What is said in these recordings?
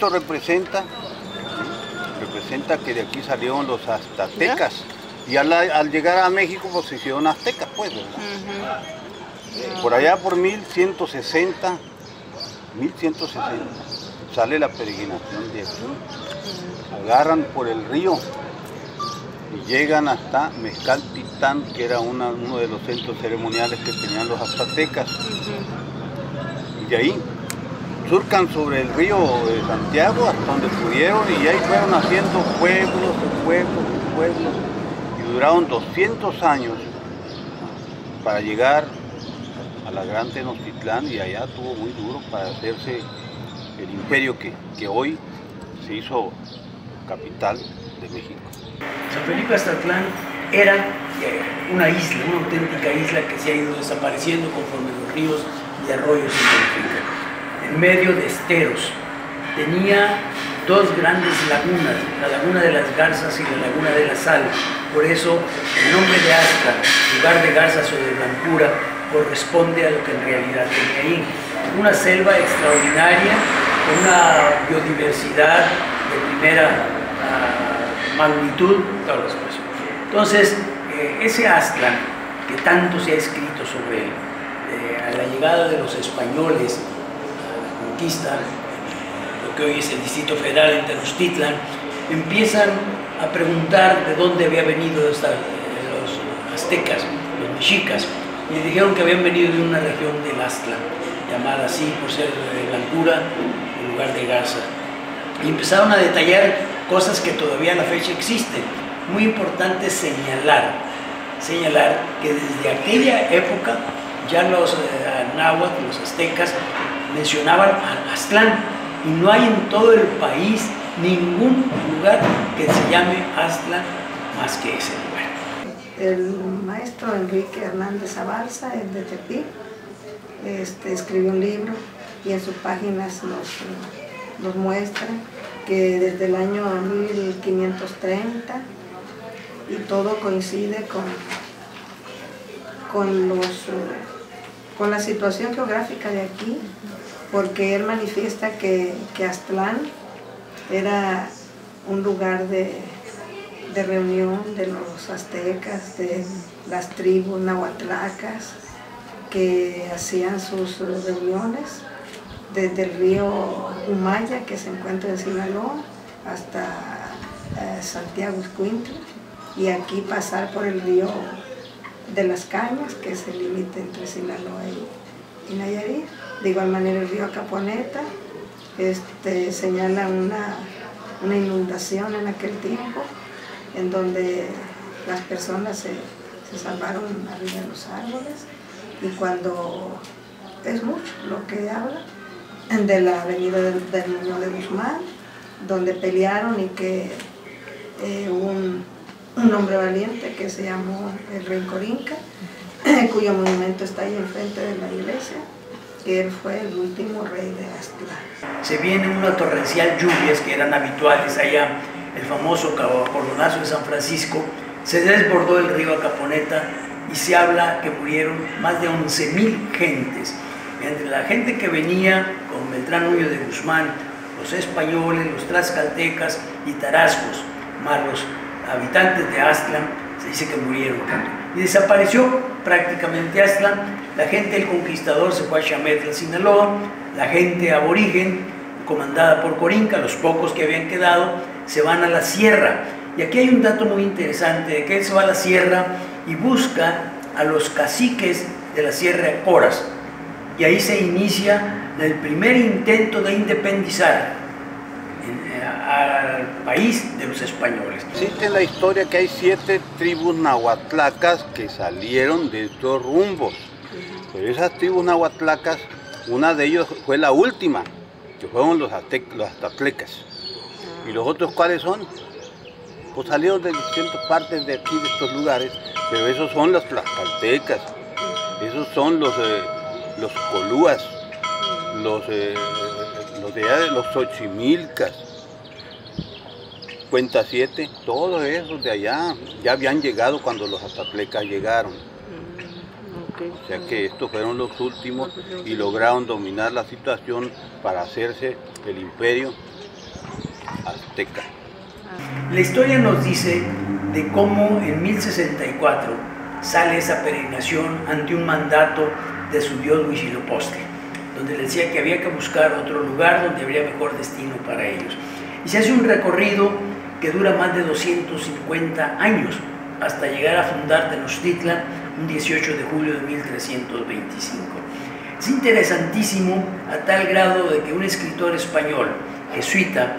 esto representa que de aquí salieron los aztecas. Y al llegar a México pues se hicieron aztecas, pues, ¿verdad? Por allá por 1160 sale la peregrinación de aquí. Agarran por el río y llegan hasta Mezcaltitán, que era uno de los centros ceremoniales que tenían los aztecas. Y de ahí surcan sobre el río de Santiago hasta donde pudieron y ahí fueron haciendo pueblos, y duraron 200 años para llegar a la Gran Tenochtitlán, y allá estuvo muy duro para hacerse el imperio que hoy se hizo capital de México. San Felipe Aztlán era una isla, una auténtica isla que se ha ido desapareciendo conforme los ríos y arroyos se modifican. En medio de esteros. Tenía dos grandes lagunas, la laguna de las Garzas y la laguna de la Sal. Por eso el nombre de Aztlán, lugar de garzas o de blancura, corresponde a lo que en realidad tenía ahí. Una selva extraordinaria, con una biodiversidad de primera magnitud. Entonces, ese Aztlán, que tanto se ha escrito sobre él, a la llegada de los españoles a la conquista, lo que hoy es el Distrito Federal en Tenochtitlan, empiezan a preguntar de dónde había venido los aztecas, los mexicas, y le dijeron que habían venido de una región del Aztlán, llamada así por ser de blancura en lugar de garza. Y empezaron a detallar cosas que todavía a la fecha existen. Muy importante señalar que desde aquella época ya los náhuatl, los aztecas, mencionaban a Aztlán, y no hay en todo el país ningún lugar que se llame Aztlán más que ese lugar. El maestro Enrique Hernández Abarza, el de Tepic, escribió un libro y en sus páginas nos muestra que desde el año 1530, y todo coincide con la situación geográfica de aquí, porque él manifiesta que Aztlán era un lugar de reunión de los aztecas, de las tribus nahuatlacas, que hacían sus reuniones desde el río Humaya, que se encuentra en Sinaloa, hasta Santiago Escuintla, y aquí pasar por el río de las Cañas, que es el límite entre Sinaloa y Nayarit. De igual manera el río Acaponeta señala una inundación en aquel tiempo, en donde las personas se salvaron arriba de los árboles, y cuando es mucho lo que habla de la avenida del Muñoz de Guzmán, donde pelearon y que un hombre valiente que se llamó el Rey Corinca, cuyo monumento está ahí enfrente de la iglesia, que él fue el último rey de Aztlán. Se vienen unas torrenciales lluvias que eran habituales allá, el famoso cordonazo de San Francisco, se desbordó el río Acaponeta y se habla que murieron más de 11,000 gentes. Entre la gente que venía con Beltrán Muñoz de Guzmán, los españoles, los tlaxcaltecas y tarascos, más los habitantes de Aztlán, se dice que murieron tanto. Y desapareció prácticamente Aztlán. La gente del conquistador se fue a Xametla, Sinaloa. La gente aborigen, comandada por Corinca, los pocos que habían quedado, se van a la sierra. Y aquí hay un dato muy interesante, de que él se va a la sierra y busca a los caciques de la Sierra de Coras. Y ahí se inicia el primer intento de independizar al país de los españoles. Existe en la historia que hay 7 tribus nahuatlacas que salieron de estos rumbos. Pero esas tribus nahuatlacas, una de ellos fue la última, que fueron los aztecas. ¿Y los otros cuáles son? Pues salieron de distintas partes de aquí, de estos lugares, pero esos son los tlaxcaltecas, esos son los colúas, los xochimilcas, Cuenta 7, todos esos de allá ya habían llegado cuando los aztecas llegaron. O sea que estos fueron los últimos y lograron dominar la situación para hacerse el imperio azteca. La historia nos dice de cómo en 1064 sale esa peregrinación ante un mandato de su dios Huitzilopochtli, donde le decía que había que buscar otro lugar donde habría mejor destino para ellos. Y se hace un recorrido que dura más de 250 años, hasta llegar a fundar Tenochtitlan un 18 de julio de 1325. Es interesantísimo a tal grado de que un escritor español, jesuita,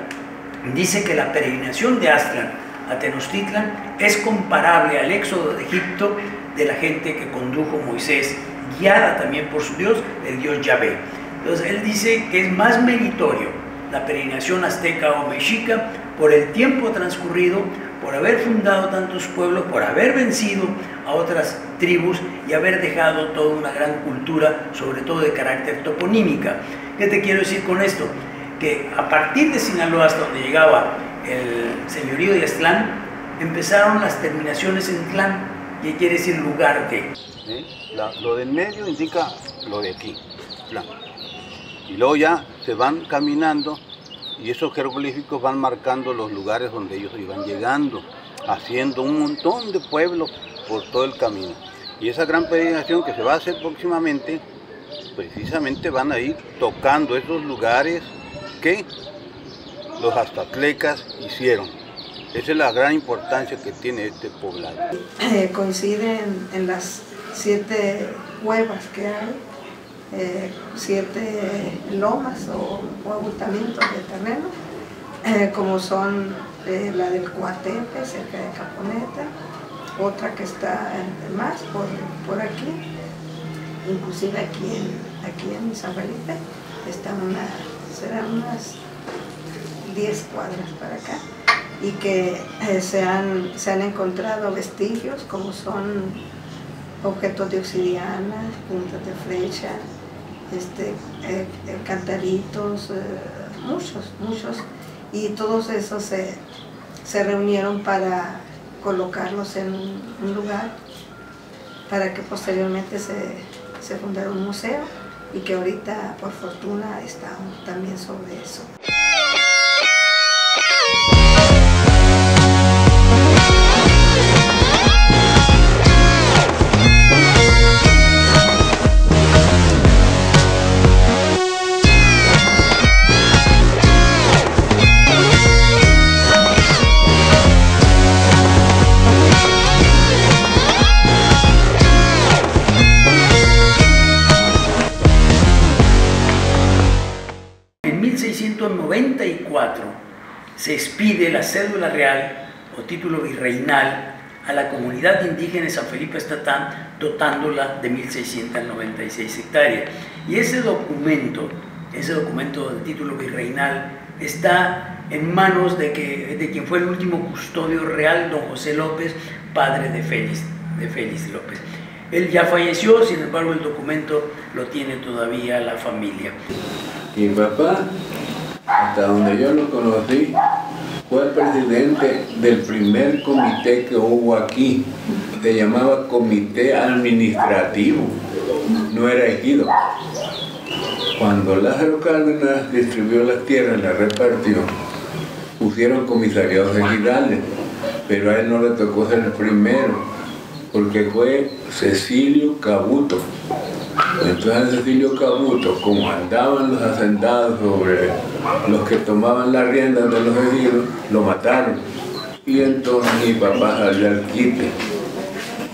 dice que la peregrinación de Aztlán a Tenochtitlan es comparable al éxodo de Egipto de la gente que condujo Moisés, guiada también por su Dios, el Dios Yahvé. Entonces él dice que es más meritorio la peregrinación azteca o mexica por el tiempo transcurrido, por haber fundado tantos pueblos, por haber vencido a otras tribus y haber dejado toda una gran cultura, sobre todo de carácter toponímica. ¿Qué te quiero decir con esto? Que a partir de Sinaloa hasta donde llegaba el señorío de Aztlán, empezaron las terminaciones en Tlán, que quiere decir lugar de. Lo del medio indica lo de aquí, Tlán. Y luego ya se van caminando y esos jeroglíficos van marcando los lugares donde ellos iban llegando, haciendo un montón de pueblos por todo el camino. Y esa gran peregrinación que se va a hacer próximamente, precisamente van a ir tocando esos lugares que los aztecas hicieron. Esa es la gran importancia que tiene este poblado. Coinciden en las 7 cuevas que hay, 7 lomas o abultamientos de terreno, como son la del Coatepe, cerca de Caponeta, otra que está más por aquí, inclusive aquí en San Felipe, serán unas 10 cuadras para acá, y que se han encontrado vestigios como son objetos de obsidiana, puntas de flecha, cantaritos, muchos, y todos esos se reunieron para colocarlos en un lugar para que posteriormente se fundara un museo, y que ahorita por fortuna está también sobre eso. En 1694 se expide la cédula real o título virreinal a la comunidad indígena de San Felipe Estatlán, dotándola de 1.696 hectáreas. Y ese documento del título virreinal está en manos de quien fue el último custodio real, don José López, padre de Félix López. Él ya falleció, sin embargo el documento lo tiene todavía la familia. Mi papá, hasta donde yo lo conocí, fue el presidente del primer comité que hubo aquí. Se llamaba Comité Administrativo, no era ejido. Cuando Lázaro Cárdenas distribuyó las tierras, las repartió, pusieron comisariados ejidales, pero a él no le tocó ser el primero, porque fue Cecilio Cabuto. Entonces Cecilio Cabuto, como andaban los hacendados sobre los que tomaban las riendas de los ejidos, lo mataron. Y entonces mi papá salió al quite.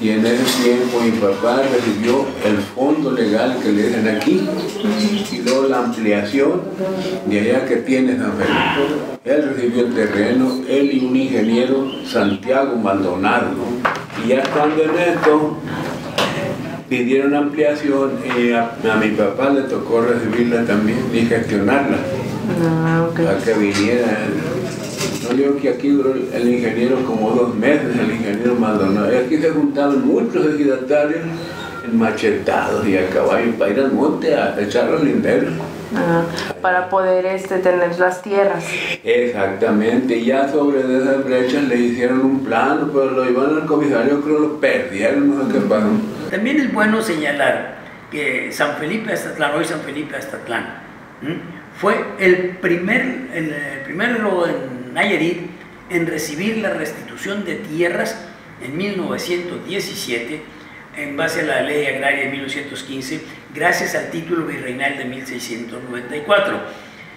Y en ese tiempo mi papá recibió el fondo legal que le dicen aquí, y luego la ampliación de allá que tiene San Felipe. Él recibió el terreno, él y un ingeniero, Santiago Maldonado. Y ya estando en esto, pidieron ampliación y a mi papá le tocó recibirla también y gestionarla. Para que viniera. No digo que aquí duró el ingeniero como 2 meses, el ingeniero Maldonado. Y aquí se juntaban muchos ejidatarios machetados y a caballo para ir al monte a echar los linderos. Para poder tener las tierras. Exactamente, y ya sobre esas brechas le hicieron un plano, pero lo iban al comisario, creo que lo perdieron, no sé qué pasó. También es bueno señalar que San Felipe Estatlán, hoy San Felipe Estatlán, fue el primero en Nayarit en recibir la restitución de tierras en 1917 en base a la Ley Agraria de 1915, gracias al título virreinal de 1694.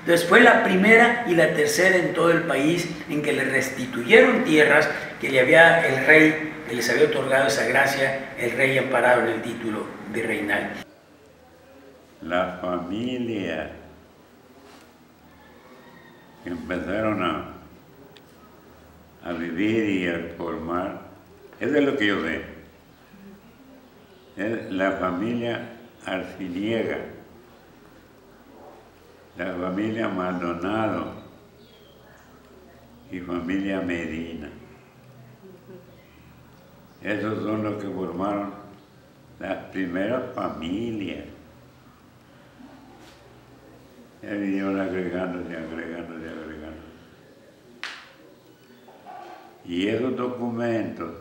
Entonces fue la primera y la tercera en todo el país en que le restituyeron tierras que le había el rey, que les había otorgado esa gracia, el rey amparado en el título virreinal. La familia empezaron a vivir y a formar, eso es lo que yo sé, es la familia Arciniega, la familia Maldonado y familia Medina. Esos son los que formaron las primeras familias. Ya vinieron agregándose. Y esos documentos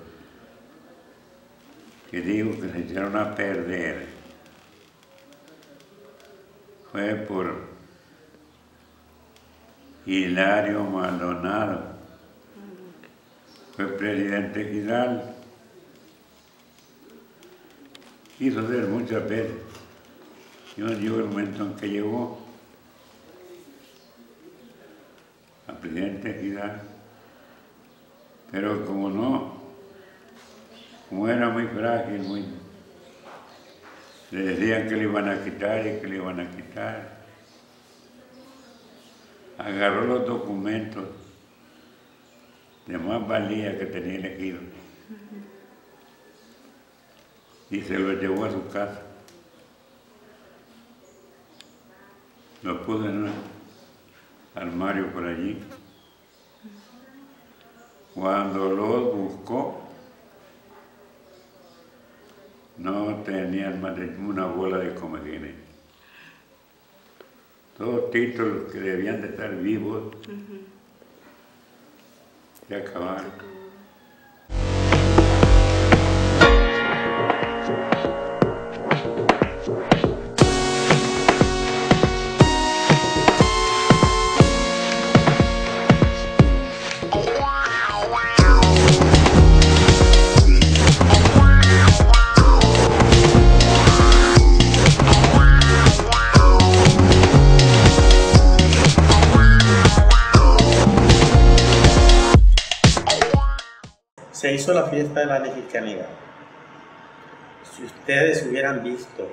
que digo que se echaron a perder fue por Hilario Maldonado, fue presidente Hidalgo, quiso ser muchas veces, y no llegó el momento en que llegó a presidente Hidalgo, pero como era muy frágil, le decían que le iban a quitar y que le iban a quitar. Agarró los documentos de más valía que tenía el ejido y se los llevó a su casa. Los puso en un armario por allí. Cuando los buscó, no tenían más de una bola de comejines. Todos títulos que debían de estar vivos, se acabaron. Se hizo la fiesta de la mexicanidad. Si ustedes hubieran visto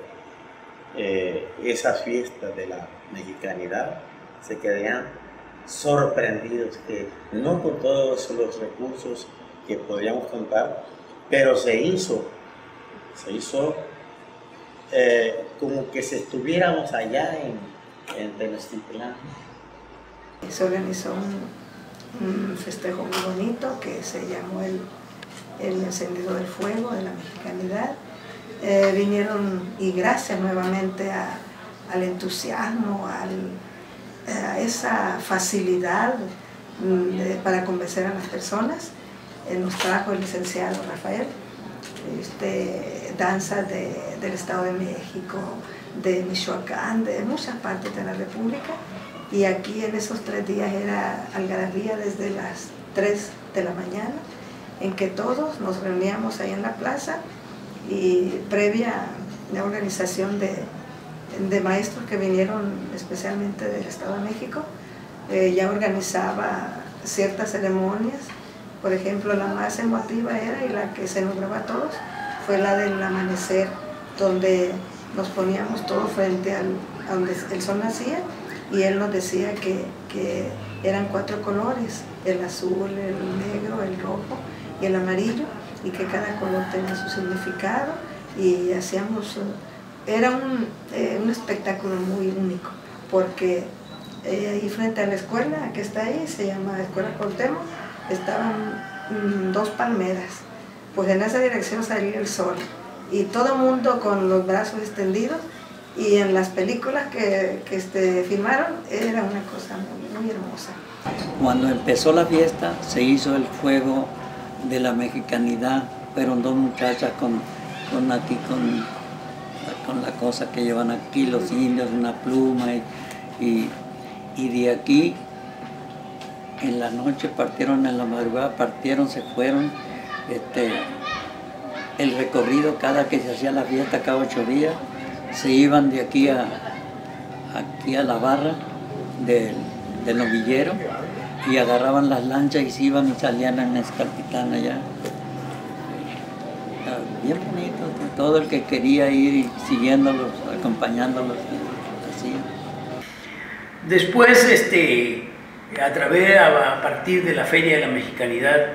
esa fiesta de la mexicanidad, se quedarían sorprendidos que no con todos los recursos que podríamos contar, pero se hizo como que si estuviéramos allá en Tenochtitlán. Se organizó un festejo muy bonito que se llamó el encendido del fuego de la mexicanidad. Vinieron, y gracias nuevamente al entusiasmo, a esa facilidad para convencer a las personas, nos trajo el licenciado Rafael, danzas del Estado de México, de Michoacán, de muchas partes de la República. Y aquí en esos 3 días era algarabía desde las 3 de la mañana, en que todos nos reuníamos ahí en la plaza, y previa la organización de maestros que vinieron especialmente del Estado de México, ya organizaba ciertas ceremonias. Por ejemplo, la más emotiva era, y la que se nombraba a todos, fue la del amanecer, donde nos poníamos todos frente a donde el sol nacía, y él nos decía que eran 4 colores, el azul, el negro, el rojo y el amarillo, y que cada color tenía su significado, y hacíamos, era un espectáculo muy único, porque ahí frente a la escuela que está ahí, se llama Escuela Cuauhtémoc, estaban 2 palmeras, pues en esa dirección salía el sol, y todo el mundo con los brazos extendidos. Y en las películas que filmaron era una cosa muy hermosa. Cuando empezó la fiesta se hizo el fuego de la mexicanidad. Fueron 2 muchachas con la cosa que llevan aquí los indios, una pluma, y de aquí en la noche, partieron en la madrugada, partieron, se fueron. El recorrido, cada que se hacía la fiesta, cada 8 días, se iban de aquí a la barra del novillero y agarraban las lanchas y se iban y salían en Mezcaltitán allá. Bien bonito, todo el que quería ir siguiéndolos, acompañándolos, así. Después, a partir de la Feria de la Mexicanidad,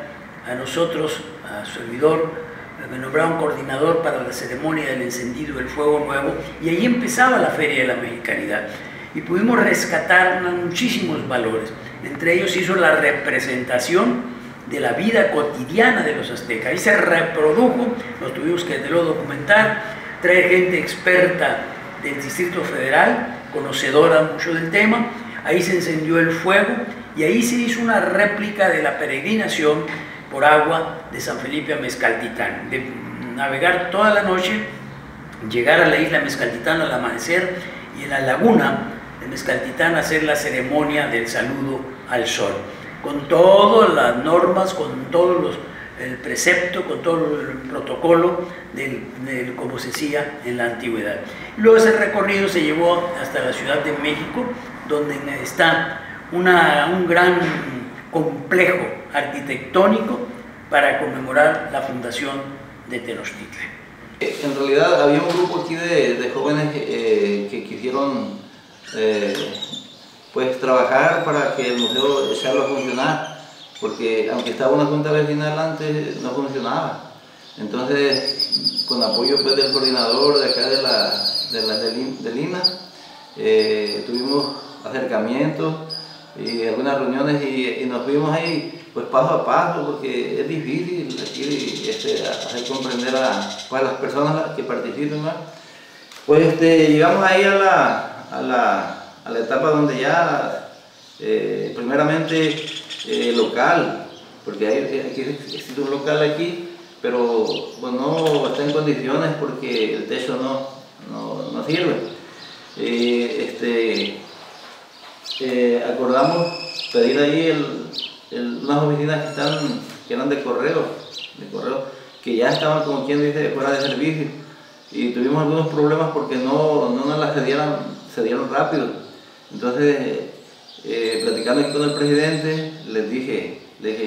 a nosotros, a su servidor, me nombraron coordinador para la ceremonia del encendido del fuego nuevo, y ahí empezaba la Feria de la Mexicanidad. Y pudimos rescatar muchísimos valores. Entre ellos se hizo la representación de la vida cotidiana de los aztecas. Ahí se reprodujo, nos tuvimos que documentar, traer gente experta del Distrito Federal, conocedora mucho del tema. Ahí se encendió el fuego y ahí se hizo una réplica de la peregrinación por agua de San Felipe a Mezcaltitán, de navegar toda la noche, llegar a la isla Mezcaltitán al amanecer y en la laguna de Mezcaltitán hacer la ceremonia del saludo al sol, con todas las normas, con todo el precepto, con todo el protocolo de como se hacía en la antigüedad. Luego ese recorrido se llevó hasta la Ciudad de México, donde está un gran complejo arquitectónico para conmemorar la fundación de Tenochtitlan. En realidad había un grupo aquí de jóvenes que quisieron pues trabajar para que el museo echarlo a funcionar, porque aunque estaba una junta vecinal antes no funcionaba. Entonces, con apoyo pues del coordinador de acá de Lima, tuvimos acercamientos y algunas reuniones y nos fuimos ahí pues paso a paso, porque es difícil aquí hacer comprender a las personas que participen más. Pues llegamos ahí a la etapa donde ya primeramente local, porque aquí existe un local aquí, pero pues, no está en condiciones porque el techo no sirve. Acordamos pedir ahí unas oficinas que eran de correo, que ya estaban, como quien dice, fuera de servicio, y tuvimos algunos problemas porque no nos las cedieron rápido. Entonces, platicando aquí con el presidente, les dije,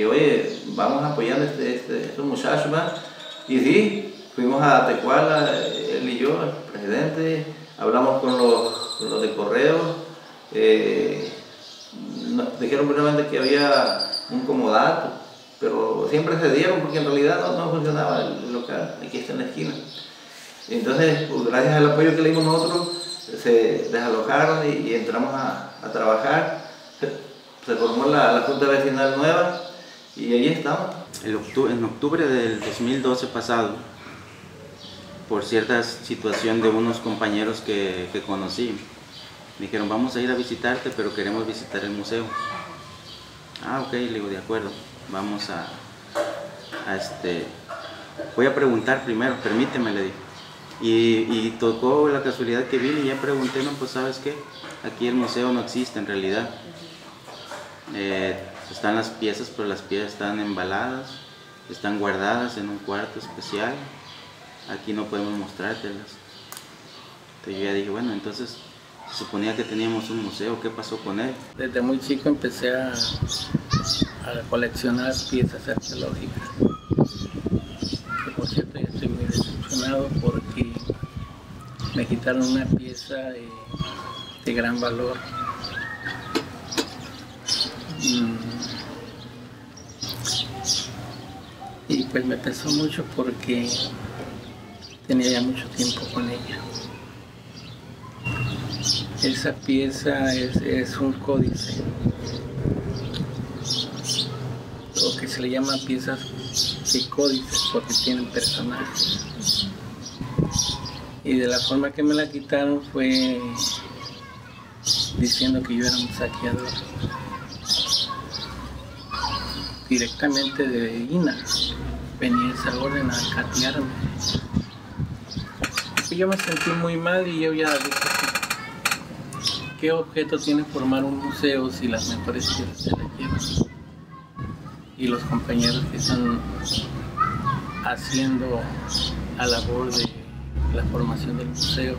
oye, vamos apoyando estos muchachos más. Y sí, fuimos a Tecuala, él y yo, el presidente, hablamos con los de correo, nos dijeron primeramente que había un comodato, pero siempre se dieron porque en realidad no funcionaba el local, aquí está en la esquina. Entonces, pues, gracias al apoyo que le dimos nosotros, se desalojaron y entramos a trabajar. Se formó la junta vecinal nueva y ahí estamos. En octubre del 2012 pasado, por cierta situación de unos compañeros que conocí, me dijeron, vamos a ir a visitarte, pero queremos visitar el museo. Ah, ok, le digo, de acuerdo, vamos voy a preguntar primero, permíteme, le dije. Y tocó la casualidad que vine y ya pregunté, no, pues sabes qué, aquí el museo no existe en realidad. Están las piezas, pero las piezas están embaladas, están guardadas en un cuarto especial, aquí no podemos mostrártelas. Entonces yo ya dije, bueno, entonces se suponía que teníamos un museo, ¿qué pasó con él? Desde muy chico empecé a coleccionar piezas arqueológicas. Que por cierto, yo estoy muy decepcionado porque me quitaron una pieza de gran valor. Y pues me pesó mucho porque tenía ya mucho tiempo con ella. Esa pieza es un códice, lo que se le llama piezas de códices porque tienen personajes. Y de la forma que me la quitaron fue diciendo que yo era un saqueador. Directamente de INA venía esa orden a catearme. Yo me sentí muy mal y yo ya dije, ¿qué objeto tiene formar un museo si las mejores piezas se las llevan? Y los compañeros que están haciendo la labor de la formación del museo,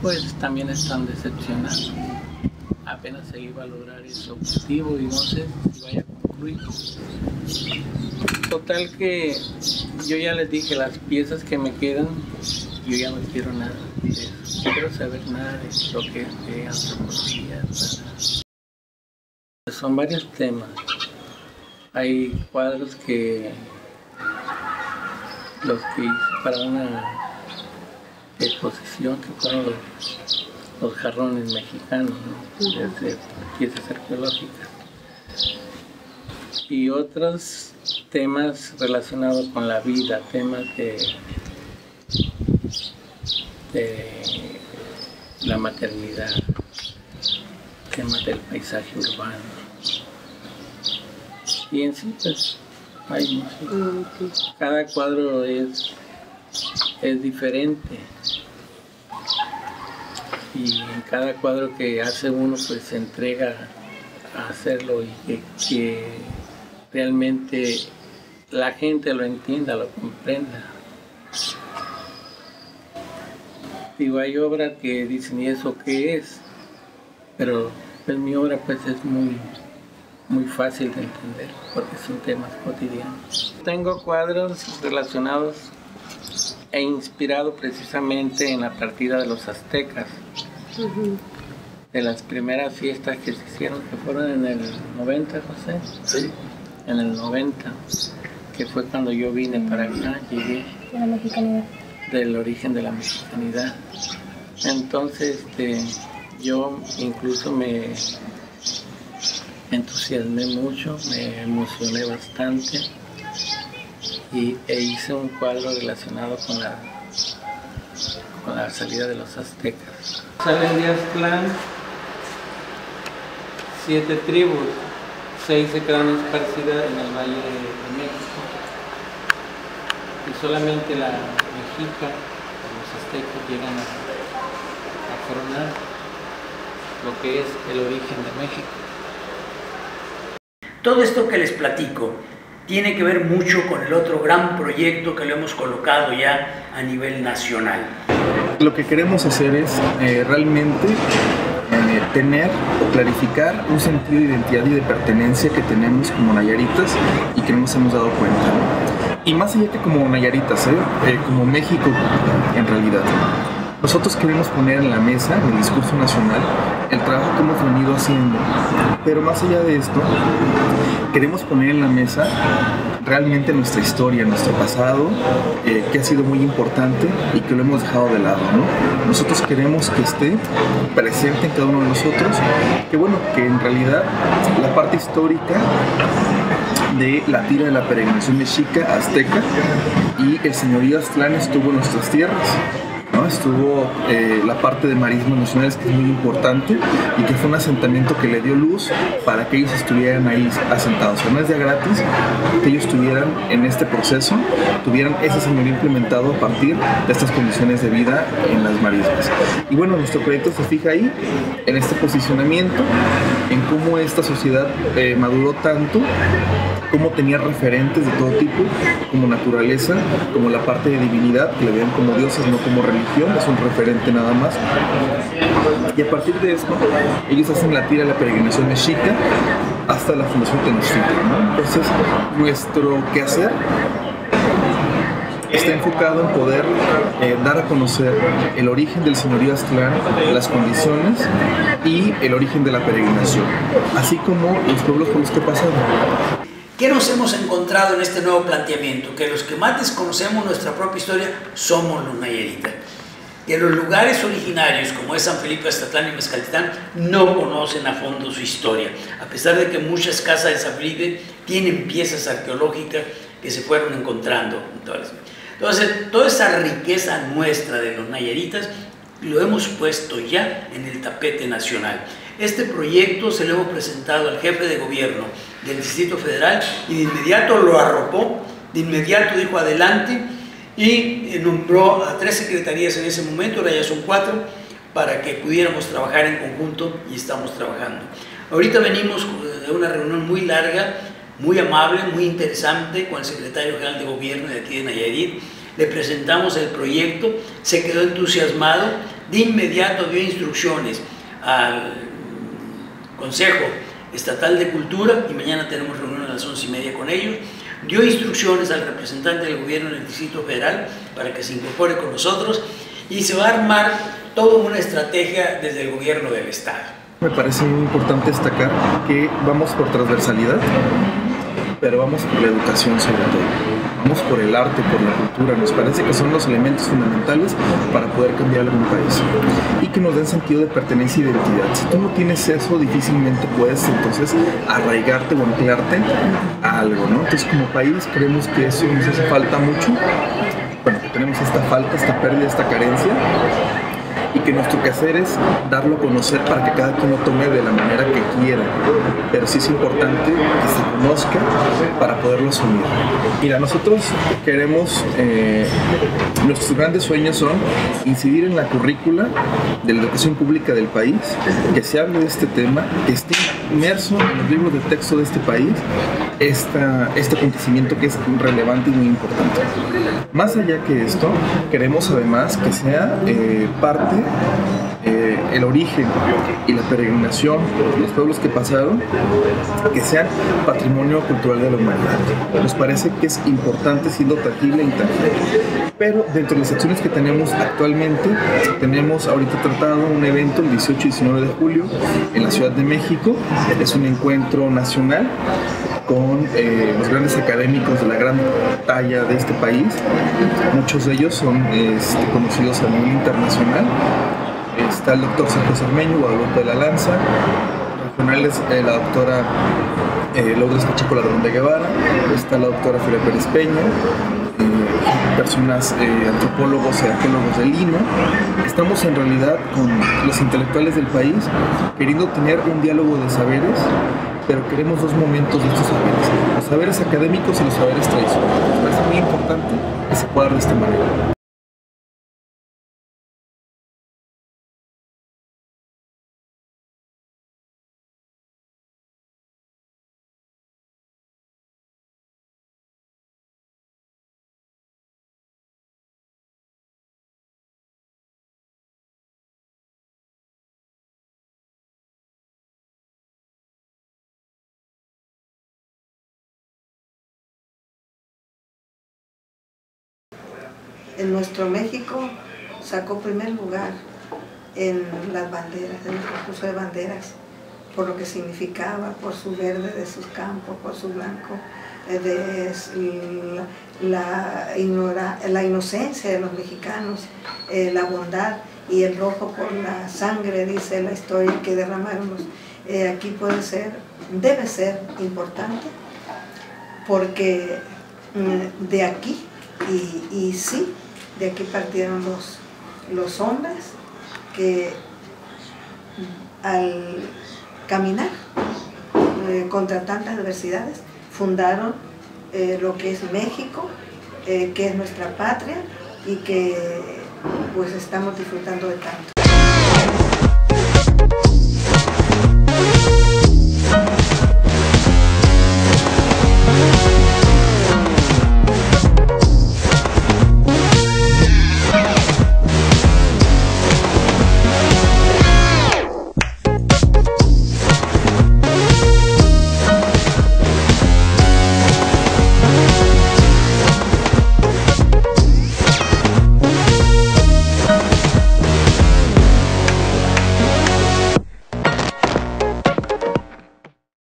pues también están decepcionados. Apenas se iba a lograr ese objetivo y no sé si vaya a concluir. Total que yo ya les dije, las piezas que me quedan, yo ya no quiero nada de eso. No quiero saber nada de lo que es de antropología. Son varios temas. Hay cuadros que los que hice para una exposición que fueron los jarrones mexicanos, ¿no? Desde piezas arqueológicas. Y otros temas relacionados con la vida, temas de la maternidad, temas del paisaje urbano. Y en sí, pues, hay mucho. Cada cuadro es diferente. Y en cada cuadro que hace uno, pues se entrega a hacerlo y que realmente la gente lo entienda, lo comprenda. Digo, hay obras que dicen, ¿y eso qué es? Pero pues mi obra pues es muy fácil de entender porque son temas cotidianos. Tengo cuadros relacionados e inspirado precisamente en la partida de los aztecas, de las primeras fiestas que se hicieron, que fueron en el 90, José. Sí. En el 90, que fue cuando yo vine para acá, llegué. De la mexicanidad. Del origen de la mexicanidad. Entonces, yo incluso me entusiasmé mucho, me emocioné bastante e hice un cuadro relacionado con la salida de los aztecas. Salen de Aztlán 7 tribus, 6 se quedan esparcidas en el Valle de México y solamente la mexica, los aztecas, llegan a coronar lo que es el origen de México. Todo esto que les platico tiene que ver mucho con el otro gran proyecto que lo hemos colocado ya a nivel nacional. Lo que queremos hacer es realmente tener o clarificar un sentido de identidad y de pertenencia que tenemos como nayaritas y que no nos hemos dado cuenta, ¿no? Y más allá que como nayaritas, como México en realidad. Nosotros queremos poner en la mesa, en el discurso nacional, el trabajo que hemos venido haciendo. Pero más allá de esto, queremos poner en la mesa realmente nuestra historia, nuestro pasado, que ha sido muy importante y que lo hemos dejado de lado, ¿no? Nosotros queremos que esté presente en cada uno de nosotros, que bueno, que en realidad la parte histórica de la tira de la peregrinación mexica, azteca, y el señorío Aztlán estuvo en nuestras tierras, ¿no? Estuvo la parte de marismas nacionales, que es muy importante y que fue un asentamiento que le dio luz para que ellos estuvieran ahí asentados. O sea, no es de gratis que ellos estuvieran en este proceso, tuvieran ese señorío implementado a partir de estas condiciones de vida en las marismas. Y bueno, nuestro proyecto se fija ahí, en este posicionamiento, en cómo esta sociedad maduró tanto, cómo tenía referentes de todo tipo, como naturaleza, como la parte de divinidad, que le veían como dioses, no como religión, es un referente nada más. Y a partir de esto, ellos hacen la tira de la peregrinación mexica hasta la fundación Tenochtitlan, ¿no? Entonces, nuestro quehacer está enfocado en poder dar a conocer el origen del señorío Aztlán, las condiciones y el origen de la peregrinación, así como los pueblos por los que pasaron. ¿Qué nos hemos encontrado en este nuevo planteamiento? Que los que más desconocemos nuestra propia historia somos los nayaritas. Que los lugares originarios, como es San Felipe, Aztlán y Mezcaltitlán, no conocen a fondo su historia, a pesar de que muchas casas de San Felipe tienen piezas arqueológicas que se fueron encontrando. Entonces, toda esa riqueza nuestra de los nayaritas lo hemos puesto ya en el tapete nacional. Este proyecto se lo hemos presentado al jefe de gobierno del Distrito Federal y de inmediato lo arropó, de inmediato dijo adelante y nombró a 3 secretarías en ese momento, ahora ya son 4, para que pudiéramos trabajar en conjunto, y estamos trabajando. Ahorita venimos de una reunión muy larga, muy amable, muy interesante con el secretario general de gobierno de aquí de Nayarit. Le presentamos el proyecto, se quedó entusiasmado, de inmediato dio instrucciones al Consejo Estatal de Cultura, y mañana tenemos reunión a las 11:30 con ellos. Dio instrucciones al representante del gobierno en el Distrito Federal para que se incorpore con nosotros, y se va a armar toda una estrategia desde el gobierno del Estado. Me parece muy importante destacar que vamos por transversalidad, pero vamos por la educación sobre todo. Vamos por el arte, por la cultura. Nos parece que son los elementos fundamentales para poder cambiar algún país y que nos den sentido de pertenencia e identidad. Si tú no tienes eso, difícilmente puedes entonces arraigarte o anclarte a algo, ¿no? Entonces, como país creemos que eso nos hace falta mucho. Bueno, que tenemos esta falta, esta pérdida, esta carencia, y que nuestro quehacer es darlo a conocer para que cada quien lo tome de la manera que quiera, pero sí es importante que se conozca para poderlo asumir. Mira, nosotros queremos, nuestros grandes sueños son incidir en la currícula de la educación pública del país, que se hable de este tema, que esté inmerso en los libros de texto de este país, este acontecimiento que es relevante y muy importante. Más allá que esto, queremos además que sea parte, el origen y la peregrinación de los pueblos que pasaron, que sean patrimonio cultural de la humanidad. Nos parece que es importante, siendo tangible e intangible. Pero dentro de las acciones que tenemos actualmente, tenemos ahorita tratado un evento el 18 y 19 de julio en la Ciudad de México. Es un encuentro nacional con los grandes académicos de la gran talla de este país. Muchos de ellos son conocidos a nivel internacional. Está el doctor Sergio Cermeño, Guadalupe de la Lanza, regionales, la doctora Lourdes Pacheco Ladrón de Guevara, está la doctora Feria Pérez Peña, personas, antropólogos y arqueólogos del Lino. Estamos en realidad con los intelectuales del país queriendo tener un diálogo de saberes, pero queremos dos momentos de estos saberes, los saberes académicos y los saberes tradicionales. Nos parece muy importante que se pueda dar de esta manera. En nuestro México sacó primer lugar en las banderas, en el concurso de banderas, por lo que significaba, por su verde de sus campos, por su blanco, de la inocencia de los mexicanos, la bondad, y el rojo por la sangre, dice la historia, que derramaron los. Aquí puede ser, debe ser importante, porque de aquí, y sí, de aquí partieron los hombres que al caminar contra tantas adversidades fundaron lo que es México, que es nuestra patria y que pues estamos disfrutando de tanto.